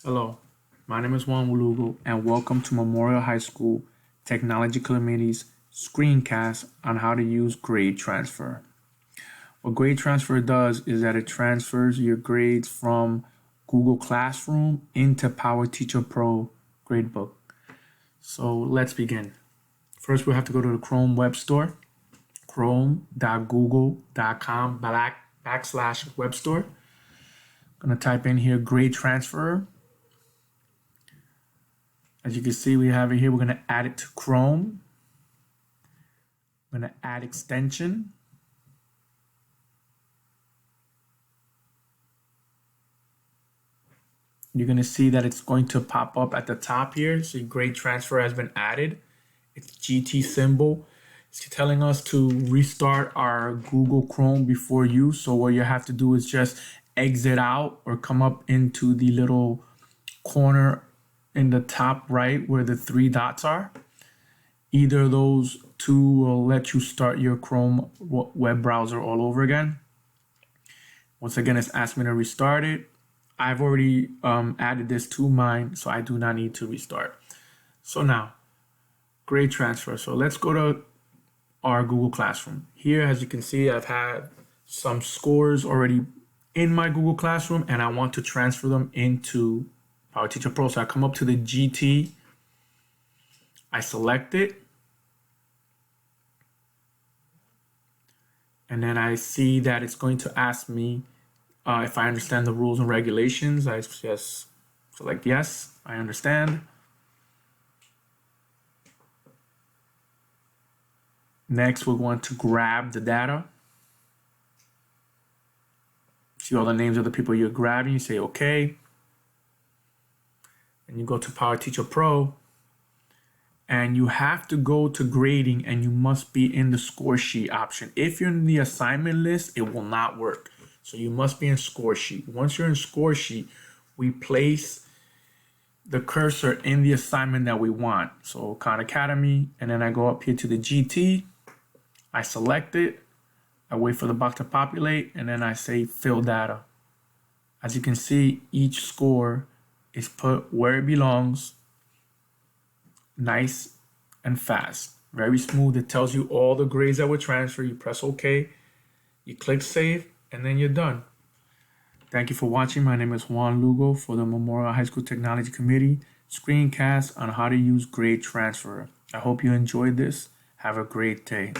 Hello, my name is Juan Lugo, and welcome to Memorial High School Technology Committee's Screencast on how to use grade transfer. What grade transfer does is that it transfers your grades from Google Classroom into PowerTeacher Pro Gradebook. So let's begin. First, we have to go to the Chrome Web Store, chrome.google.com/web store. I'm going to type in here grade transfer. As you can see, we have it here. We're going to add it to Chrome. I'm going to add extension. You're going to see that it's going to pop up at the top here. So grade transfer has been added. It's GT symbol. It's telling us to restart our Google Chrome before use. So what you have to do is just exit out or come up into the little corner in the top right where the three dots are. Either of those two will let you start your Chrome web browser all over again. Once again, it's asked me to restart it. I've already added this to mine, so I do not need to restart. So now, grade transfer. So let's go to our Google Classroom. Here, as you can see, I've had some scores already in my Google Classroom, and I want to transfer them into PowerTeacher Pro. So I come up to the GT, I select it, and then I see that it's going to ask me if I understand the rules and regulations. I just select yes, I understand. Next, we're going to grab the data. See all the names of the people you're grabbing, you say okay. And you go to PowerTeacher Pro, and you have to go to grading, and you must be in the score sheet option. If you're in the assignment list, it will not work. So you must be in score sheet. Once you're in score sheet, we place the cursor in the assignment that we want. So Khan Academy, and then I go up here to the GT, I select it, I wait for the box to populate, and then I say fill data. As you can see, each score is put where it belongs, nice and fast, very smooth. It tells you all the grades that were transferred. You press OK, you click save, and then you're done. Thank you for watching. My name is Juan Lugo for the Memorial High School Technology Committee Screencast on how to use grade transfer. I hope you enjoyed this. Have a great day.